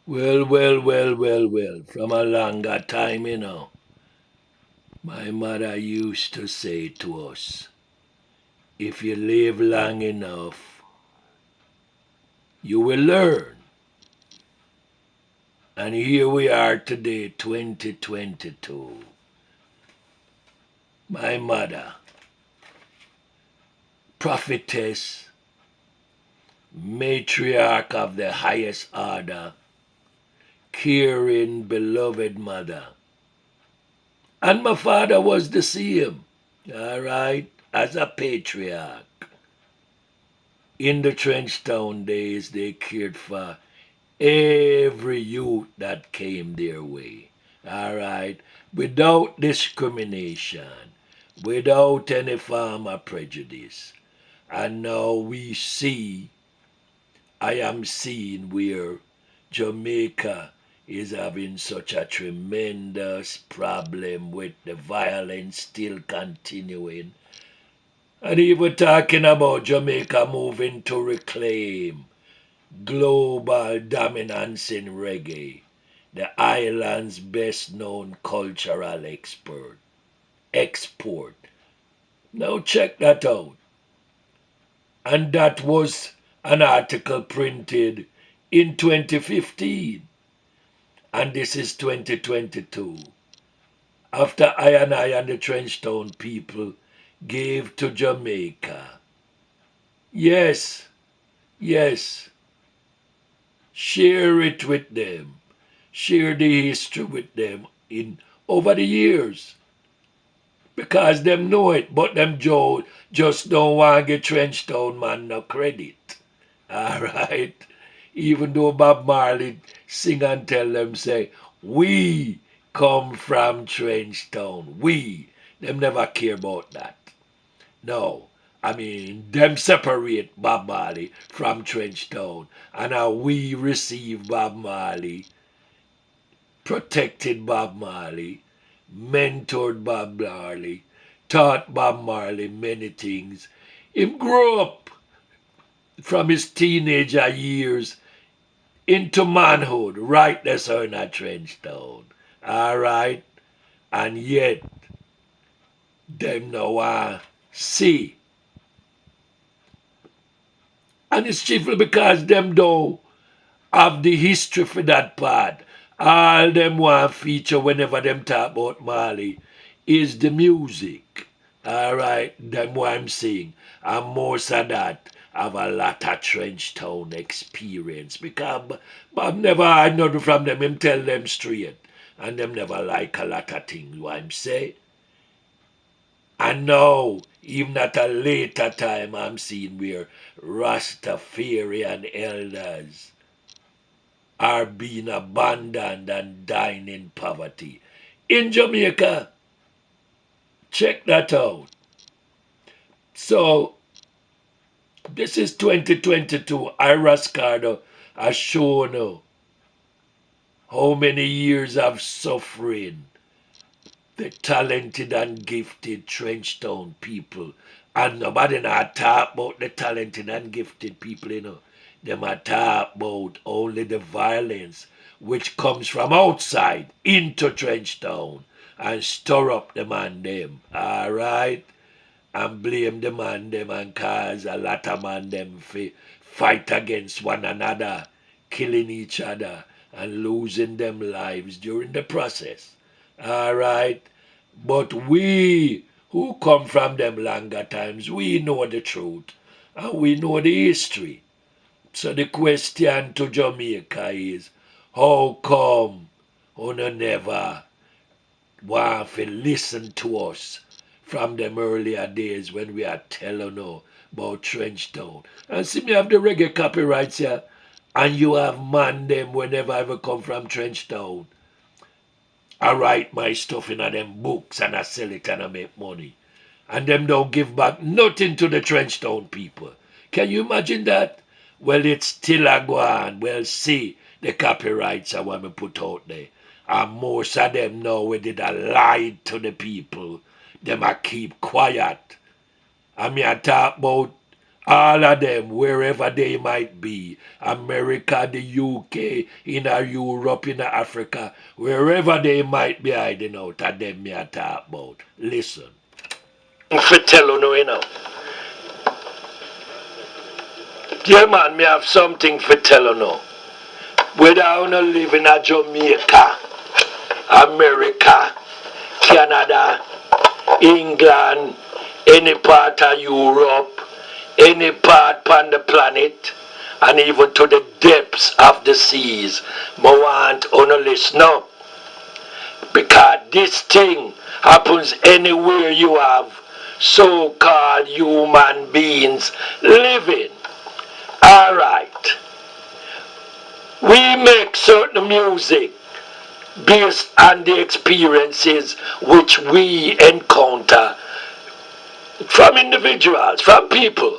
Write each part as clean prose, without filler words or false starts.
Well. From a longer time, my mother used to say to us, if you live long enough, you will learn. And here we are today, 2022. My mother, prophetess, matriarch of the highest order, caring, beloved mother. And my father was the same, all right, as a patriarch. In the Trenchtown days, they cared for every youth that came their way, all right, without discrimination, without any form of prejudice. And now I am seeing where Jamaica is having such a tremendous problem with the violence still continuing. And even talking about Jamaica moving to reclaim global dominance in reggae, the island's best known cultural export. Now check that out. And that was an article printed in 2015. And this is 2022. After I and the Trenchtown people gave to Jamaica. Yes, yes, share it with them. Share the history with them in over the years. Because them know it, but them just don't want to get Trenchtown man no credit. Alright? Even though Bob Marley sing and tell them say, we come from Trenchtown. We. Them never care about that. No. I mean, them separate Bob Marley from Trenchtown. And how we receive Bob Marley, protected Bob Marley, mentored Bob Marley, taught Bob Marley many things. Him grew up from his teenager years into manhood right there so in a Trenchtown. Alright? And yet, them no see. And it's chiefly because them don't have the history for that part. All them want feature whenever them talk about Marley is the music. Alright, them what I'm saying. And most of that have a lot of Trenchtown experience. Because Bob never had nothing from them, him tell them straight. And them never like a lot of things, what I'm saying. And now, even at a later time, I'm seeing where Rastafarian elders are being abandoned and dying in poverty. In Jamaica, check that out. So, this is 2022. CARDO has shown how many years of suffering the talented and gifted Trenchtown people. And nobody not talk about the talented and gifted people. Them a talk about only the violence which comes from outside into Trenchtown and stir up the man them. Alright? And blame the man them and cause a lot of man them fight against one another, killing each other and losing them lives during the process. Alright? But we who come from them longer times, we know the truth and we know the history. So the question to Jamaica is, how come una never want to listen to us from them earlier days when we are telling you about Trenchtown? And see me have the reggae copyrights here, and you have man them whenever I ever come from Trenchtown. I write my stuff in a them books and I sell it and I make money. And them don't give back nothing to the Trenchtown people. Can you imagine that? Well, it's still a go on. Well, see, the copyrights are what we put out there. And most of them know we did a lie to the people. Them a keep quiet. I mean, I talk about All of them, wherever they might be, America, the UK, in Europe, in Africa, wherever they might be hiding out, of them me a talk about. Listen. For tell you know. Yeah man, me have something for tell you now. Whether I wanna live in a Jamaica, America, Canada, England, any part of Europe, any part on the planet, and even to the depths of the seas, I want to listen up. Because this thing happens anywhere you have so-called human beings living. Alright. We make certain music based on the experiences which we encounter from individuals, from people.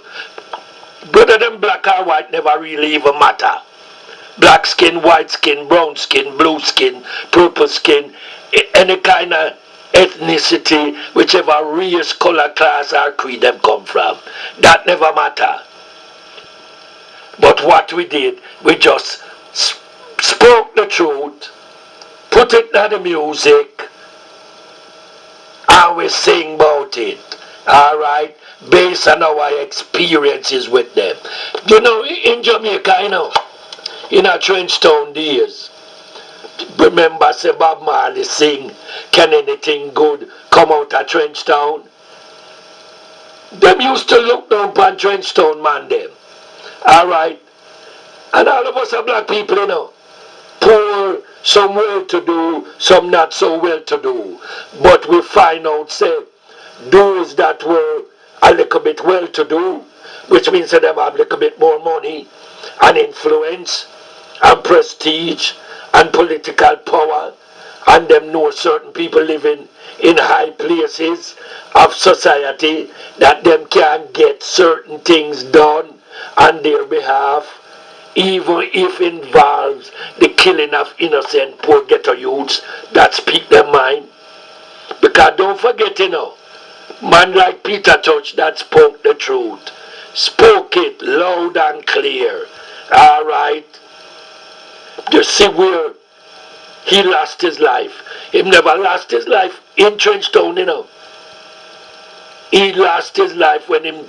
Whether them black or white never really even matter. Black skin, white skin, brown skin, blue skin, purple skin, any kind of ethnicity, whichever race, color, class or creed them come from. That never matter. But what we did, we just spoke the truth, put it in the music, and we sing about it. Alright? Based on our experiences with them. You know, in Jamaica, in our Trenchtown days, remember say Bob Marley sing, can anything good come out of Trenchtown? Them used to look down upon Trenchtown man them. Alright? And all of us are black people, poor, some well-to-do, some not so well-to-do. But we find out, say, those that were a little bit well-to-do, which means that them have a little bit more money and influence and prestige and political power, and them know certain people living in high places of society that them can get certain things done on their behalf, even if involves the killing of innocent poor ghetto youths that speak their mind. Because don't forget, man like Peter Touch that spoke the truth, spoke it loud and clear. Alright? You see where he lost his life. He never lost his life in Trenchtown, He lost his life when he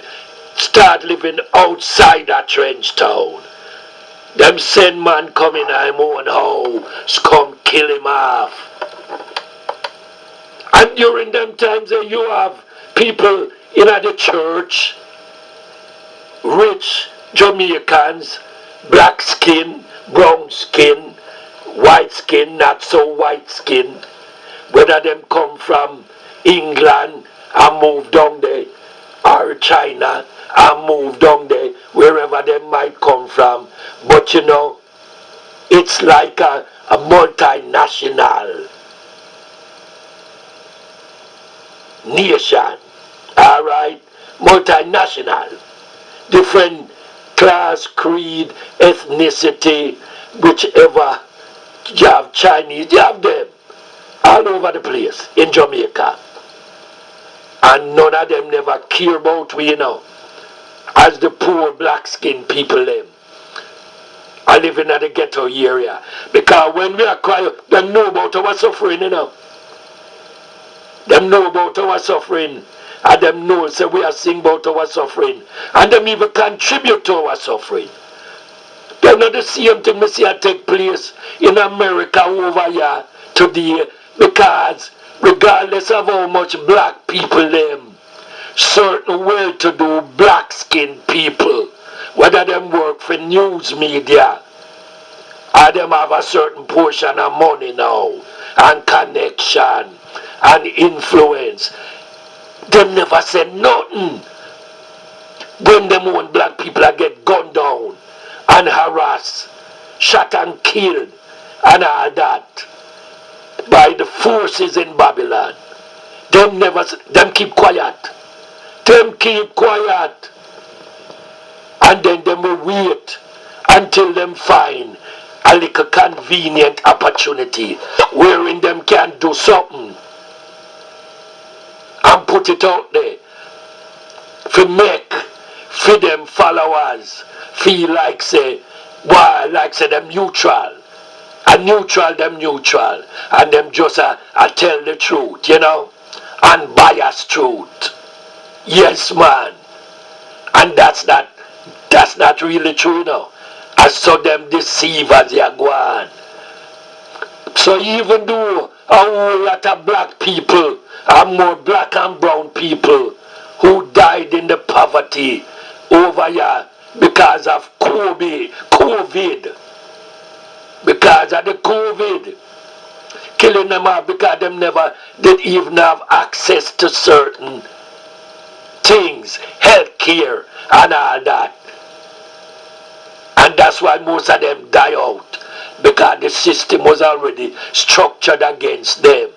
started living outside that Trenchtown. Them send man come in him own house, come kill him off. And during them times you have people in the church, rich Jamaicans, black skin, brown skin, white skin, not so white skin, whether them come from England and move down there, or China and move down there, wherever they might come from. But it's like a multinational nation. Alright? Multinational. Different class, creed, ethnicity, whichever. You have Chinese, you have them all over the place in Jamaica. And none of them never care about we, as the poor black skinned people them. I live in the ghetto area. Because when we are quiet, them know about our suffering, Them know about our suffering. And them know, so we are sing about our suffering. And them even contribute to our suffering. They're not the same thing we see take place in America over here today. Because regardless of how much black people them, certain well-to-do black-skinned people, whether them work for news media, or them have a certain portion of money now, and connection, and influence, them never said nothing when them own black people get gunned down, and harassed, shot and killed, and all that, by the forces in Babylon. Them keep quiet. Them keep quiet. And then them will wait until them find a little convenient opportunity wherein them can do something and put it out there for make for them followers feel like say, why, like say them neutral. And neutral, them neutral. And them just tell the truth, you know. Unbiased truth. Yes, man. And that's not really true, you know. I saw them deceive as they are going. So even though a whole lot of black people and more black and brown people who died in the poverty over here because of COVID, because of the COVID, killing them off because them never did even have access to certain things, health care and all that. And that's why most of them die out, because the system was already structured against them.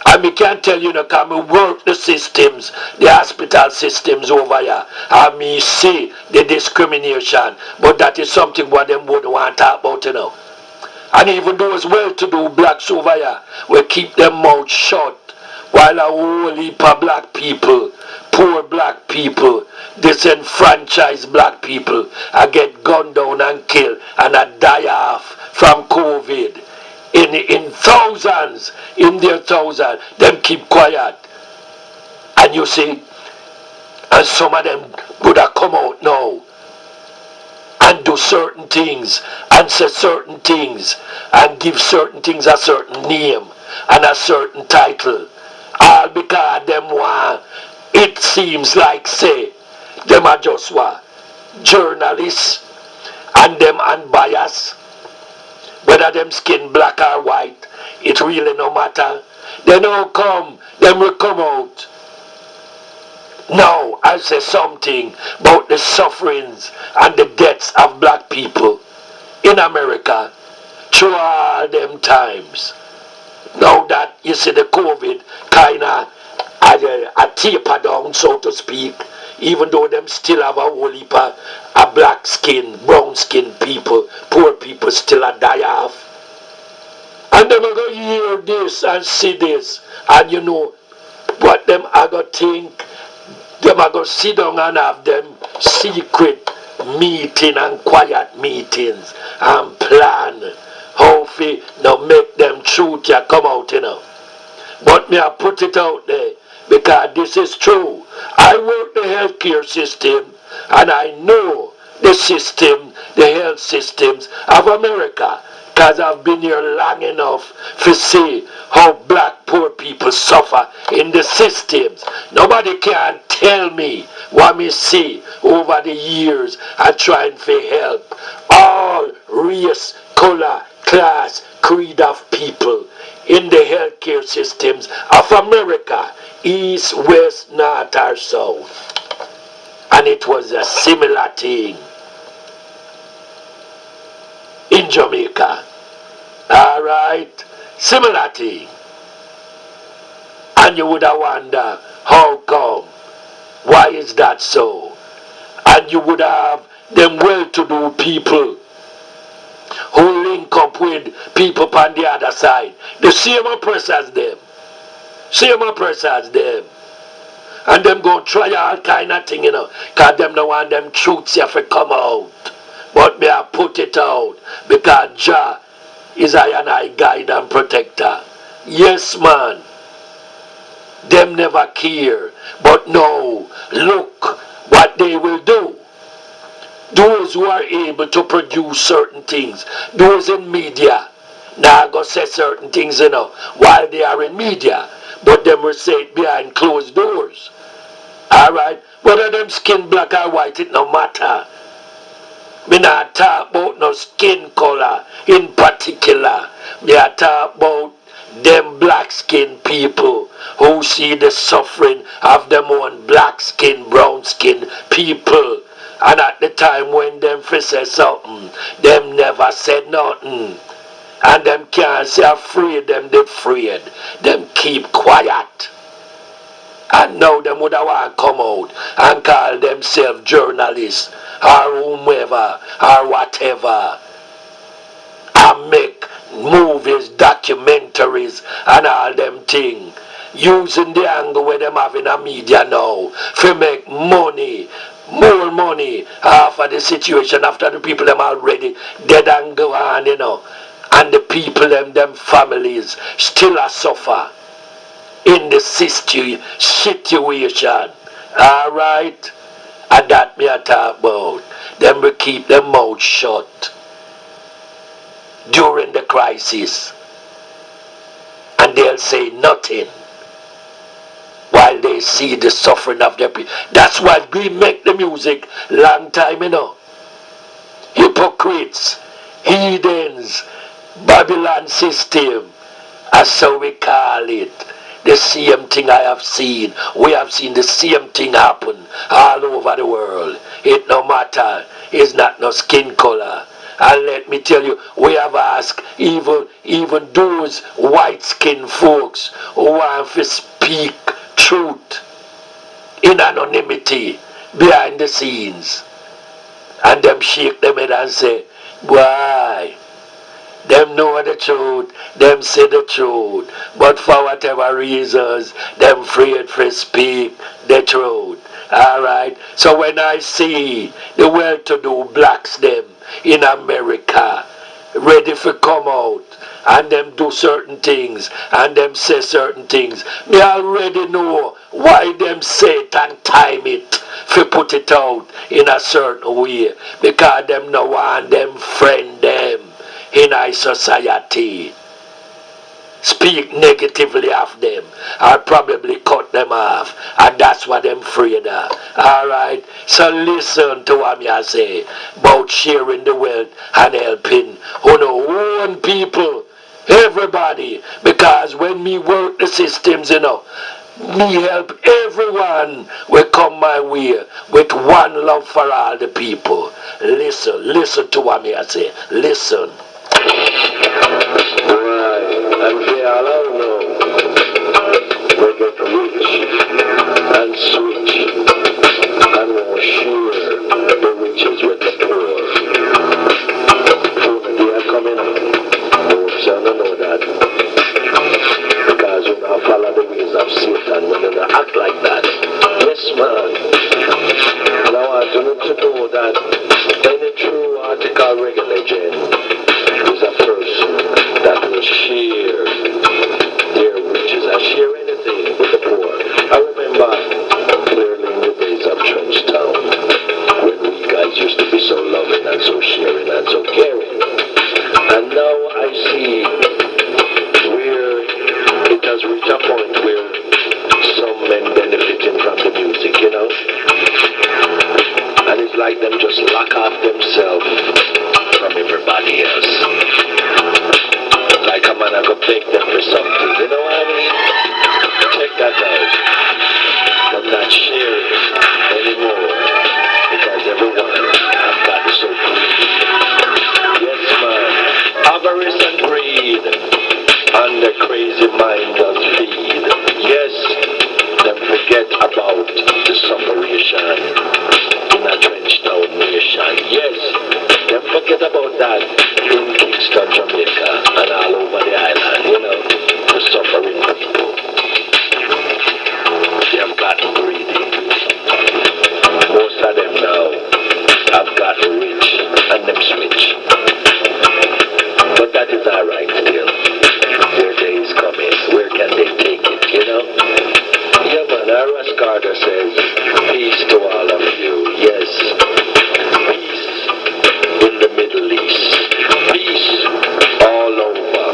And me can tell you, because me work the systems, the hospital systems over here, and me see the discrimination, but that is something what them wouldn't want to talk about, you know. And even those well-to-do blacks over here will keep their mouth shut, while a whole heap of black people, poor black people, disenfranchised black people, get gunned down and killed and die off from COVID. In thousands, in their thousands, them keep quiet. And you see, and some of them would have come out now and do certain things and say certain things and give certain things a certain name and a certain title, all because them want, it seems like say them are just what journalists and them unbiased, whether them skin black or white, it really no matter. They don't come, them will come out. Now I say something about the sufferings and the deaths of black people in America through all them times. Now that you see the COVID kind of a taper down, so to speak, even though them still have a whole heap of black skin, brown skin people, poor people still a die off. And them are going to hear this and see this, and you know what them are going to think. Them are going to sit down and have them secret meeting and quiet meetings and plan how to now make them truth ya come out, you know. But me I put it out there because this is true. I work the healthcare system and I know the system, the health systems of America, because I've been here long enough to see how black poor people suffer in the systems. Nobody can tell me what me see over the years and trying to help all race, color, class, creed of people in the healthcare systems of America, east, west, north or south. And it was a similar thing in Jamaica. Alright? Similar thing. And you would have wondered, how come? Why is that so? And you would have them well-to-do people who link up with people on the other side. The same oppressors as them. Same oppressors as them. And them go try all kind of thing, you know, because them don't want them truths have to come out. But me I put it out because JAH is I and I guide and protector. Yes, man. Them never care. But no, look what they will do. Those who are able to produce certain things, those in media, now go say certain things, you know, while they are in media, but them will say it behind closed doors. Alright? Whether them skin black or white, it no matter. Me not talk about no skin color in particular. Me I talk about them black skin people who see the suffering of them own black skin, brown skin people. And at the time when them fi say something, them never said nothing. And them can't say afraid, them they afraid. Them keep quiet. And now them would have want to come out and call themselves journalists or whomever or whatever. And make movies, documentaries and all them things. Using the angle where them having a media now to make money, more money after the situation, after the people them already dead and gone, and the people them families still a suffer in the situation. Alright? And that me a talk about. Them will keep their mouth shut during the crisis. And they'll say nothing while they see the suffering of their people. That's why we make the music long time, Hypocrites, heathens, Babylon system, as so we call it. The same thing I have seen. We have seen the same thing happen all over the world. It no matter. It's not no skin color. And let me tell you, we have asked even those white skinned folks who want to speak truth in anonymity behind the scenes. And them shake them head and say, why? Them know the truth, them say the truth, but for whatever reasons, them afraid to speak the truth. Alright? So when I see the well-to-do blacks them in America ready to come out and them do certain things and them say certain things, me already know why them say it and time it to put it out in a certain way, because them no want them friend them in our society speak negatively of them or probably cut them off, and that's what them afraid of. Alright, so listen to what I say about sharing the wealth and helping own people, everybody, because when me work the systems, me help everyone will come my way with one love for all the people. Listen to what I say. Listen. Right, and they all know we get rich and switch and won't share the riches with the poor. So they are coming up. Folks, I don't know that. Because you now follow the ways of Satan when you act like that. Yes, man. And I want you to know that any true article reggae legend is a person that will share their riches and share anything with the poor. I remember clearly in the days of Trenchtown when we guys used to be so loving and so sharing and so caring. And now I see where it has reached a point where some men benefiting from the music, And it's like them just lock off themselves from everybody else. Like a man I go beg them for something, you know what I mean? Check that out. I'm not sharing anymore because everyone I've got so greedy. Yes, man. Avarice and greed and the crazy mind does feed. Yes, them forget about the separation in a Trenchtown nation. Yes, them forget about that in Kingston, Jamaica, and all over the island, the suffering people. They have gotten greedy. Most of them now have gotten rich and them switch. But that is alright still. Their day is coming. Where can they take it, Yeah, man, RAS CARDO says, peace to all of you. Yes. Peace in the Middle East. Peace all over.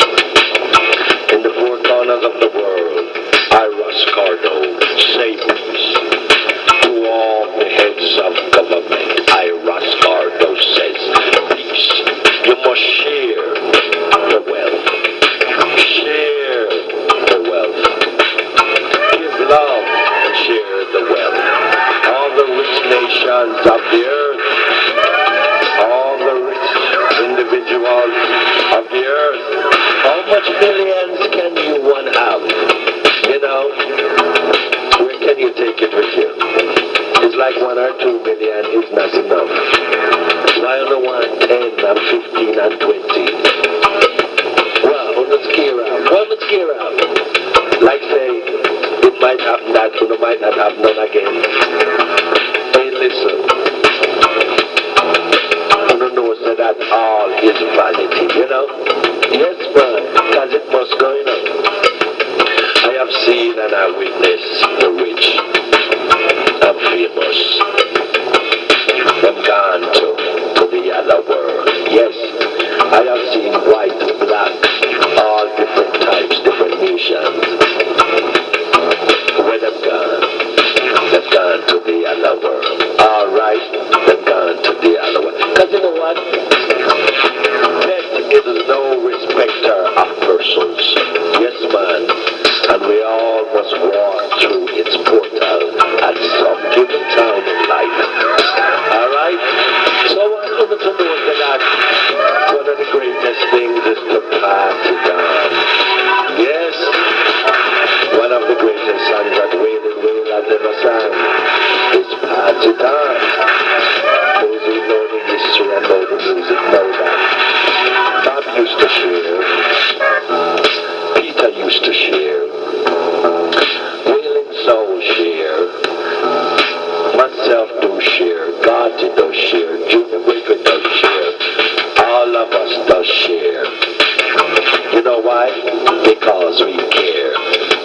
In the four corners of the world, RAS CARDO say peace to all the heads of government. RAS CARDO says peace. You must share the wealth. Share the wealth. Give love and share the wealth. All the rich nations of the earth, all the rich individuals of the earth, how much millions can you one have? Where can you take it with you? It's like 1 or 2 million is not enough. Why only want 10 and 15 and 20? Well, on the scare out. Like say, it might happen that you might not have none again. listen, you don't know so that all is vanity, you know? Yes, man, because it must go, you know. I have seen and I witnessed the rich and famous. Them gone to the other world. Yes, I have seen white, black, all different types, different nations. Where them gone? They've gone to the other world. Alright, they've gone to the other world. Because you know what? Death is no respecter of persons. Yes, man. And we all must walk through its portal at some given time in life. Alright? So I want to know that one of the greatest things is to pass it on. Yes, one of the greatest songs that Waylon Will has ever sang is Pass It On. Those who know the history and know the music know that. Bob used to share, Peter used to share, Waylon Soul share, myself do share, Gotti does share, Junior Wicked does share, all of us does share. You know why? Because we care.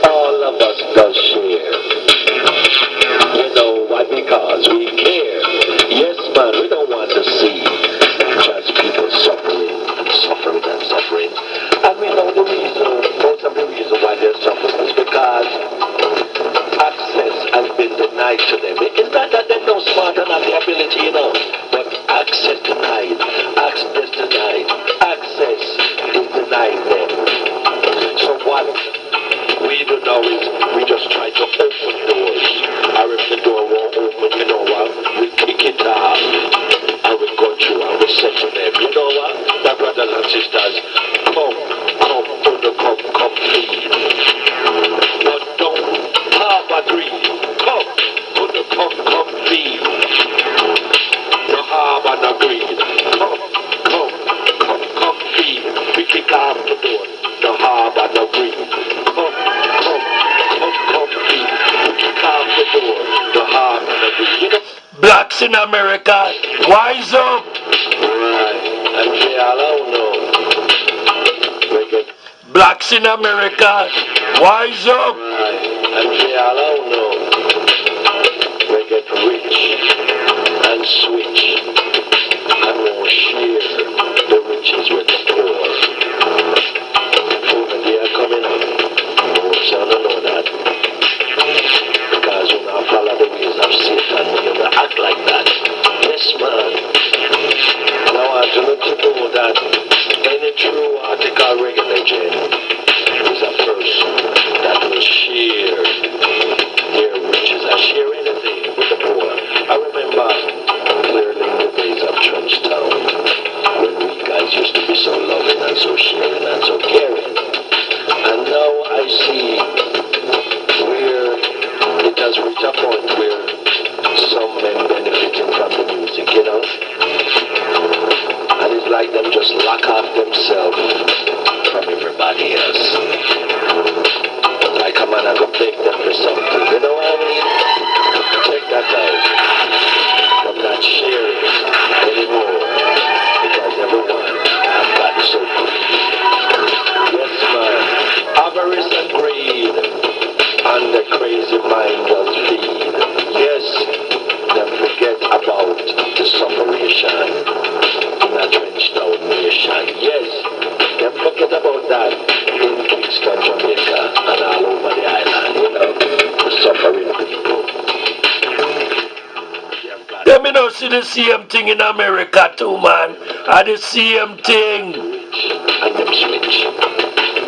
All of us does share. You know why? Because we care. Yes, man, we don't want to see trans people suffering and suffering and suffering. And we know the reason, most of the reason why they're suffering is because access has been denied to them. It's not that they're no smart and have the ability, you know, but access denied, access denied, access is denied them. So what we do now is we just try to open doors. Or if the door won't open, you know what, we kick it off and we go through and we say to them, you know what, my brothers and sisters, come, come feed. But don't harbor greed. Come feed. No harbor no greed. Come feed. We kick off the door. No harbor no greed. Come feed. We kick off the door. No harbor no greed. You know? Blacks in America, wise up! Right. And they all don't know. Blacks in America, wise up! Right. And they all don't know. We get rich and switch and won't share the riches with the poor. Over there coming up. So I don't know that. Because you now follow the ways of Satan, you don't act like that. Yes, man. And I want you to know that any true article reggae legend is a person that will share their riches and share anything with the poor. I remember clearly in the days of Trenchtown when we guys used to be so loving and so sharing and so caring. And now I see where it has reached a point where some men benefiting from the music, you know? And it's like them just lock off themselves from everybody else. Like a man, I go beg them for something, you know what I mean? Check that out. I'm not sharing anymore because everyone has gotten so greedy. Yes, man. Avarice and greed and the crazy mind does feed. Yes, them forget about the separation in a Trenchtown nation. Yes, them forget about that in Kingston, Jamaica and all over the island, you know, the suffering people. Let me know see the same thing in America too, man. Are the same thing. And them switch.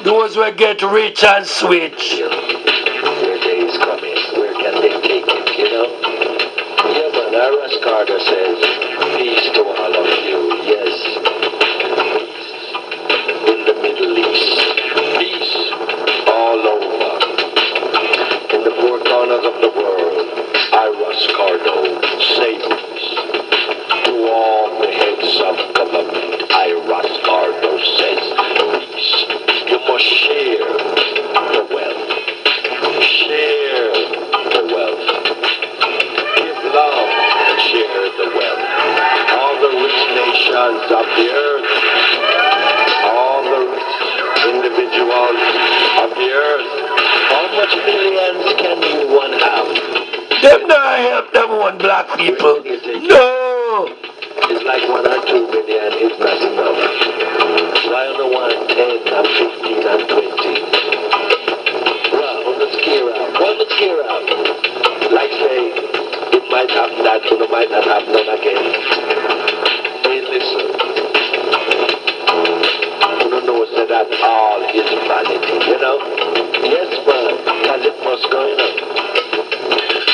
Those will get rich and switch. Their day is coming. Where can they take it, you know? Yeah, man, RAS CARDO says, peace to all of you. Yes. Peace in the Middle East. Peace all over. In the four corners of the world, RAS CARDO say peace. To all the heads of government, RAS CARDO says peace. You must share the wealth. Share the wealth. Give love and own black people. No! It's like 1 or 2 million is not enough. Why on the 1, 10 and 15 and 20? Well, on the scare out. On the scare out. Like say, it might happen that, but it might not happen none again. Hey, listen. You don't know say that all is vanity, you know? Yes, man, because it must go, you know.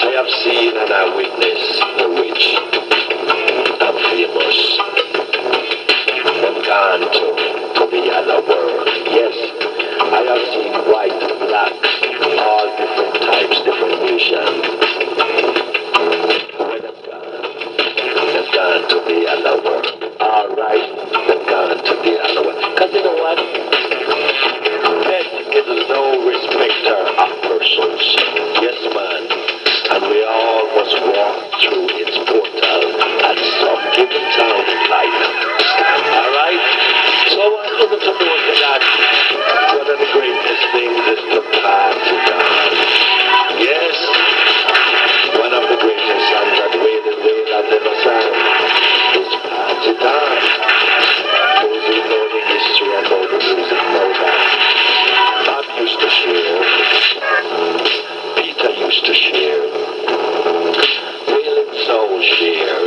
I have seen and I witnessed the rich and famous. Them gone to the other world. Yes, I have seen white, black, all different types, different nations. Where them gone? Them gone to the other world. All right, them gone to the other world. Because you know what? Death is no respecter of persons. Yes, man. And we all must walk through its portal at some given time in life. Alright? So I want you to know that one of the greatest things is to party down. Yes, one of the greatest songs that Waylon never sang is Party Down. Those who know the history and know the music know that. Bob used to share. Peter used to share. Waylon Soul share.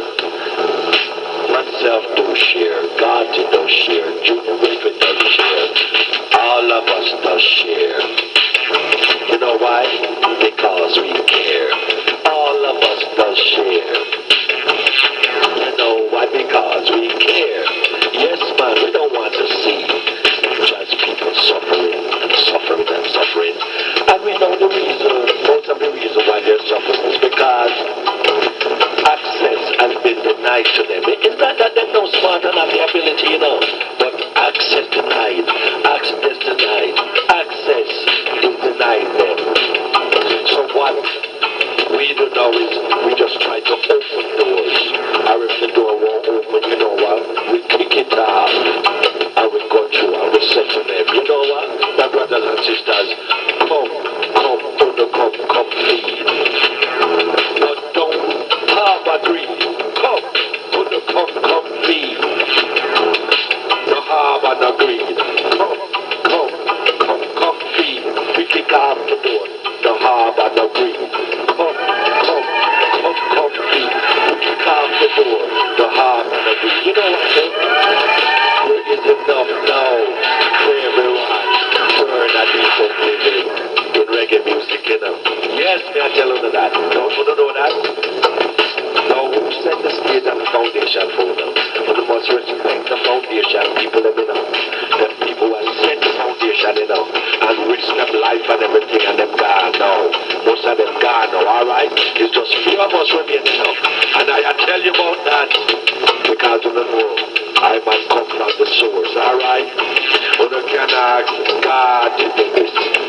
Myself do share. God do share. Junior Wilfred does share. All of us does share. You know why? Because we care. All of us does share. You know why? Because we care. Yes, man, we don't want to see just people suffering and suffering and suffering. And we know the reason, most of the reason why they're suffering is because access has been denied to them. It's not that they're no smart and have the ability, you know, but access denied, access denied, access is denied them. So what we do now is we just try to open doors. Or if the door won't open, you know what? We kick it off and we go through and we say to them, you know what? My brothers and sisters, come, feed. But don't harbor greed. Come, feed. No harbor no greed. Come, feed. We kick off the door. No harbor no greed. Come, feed. We kick off the door. No harbor no greed. You know what, sir? There is enough now for everyone to earn a decent living in reggae music, you know. Yes, may I tell you that? Don't you know that? Now, who set the stage and the foundation for them? But you must respect the foundation people, you know. The people who have set the foundation, you know, and risk them life and everything, and them gone now. Most of them gone now, alright? It's just few of us remain, you know. And I tell you about that because you don't know. I must come from the source, alright? You can ask God to do this.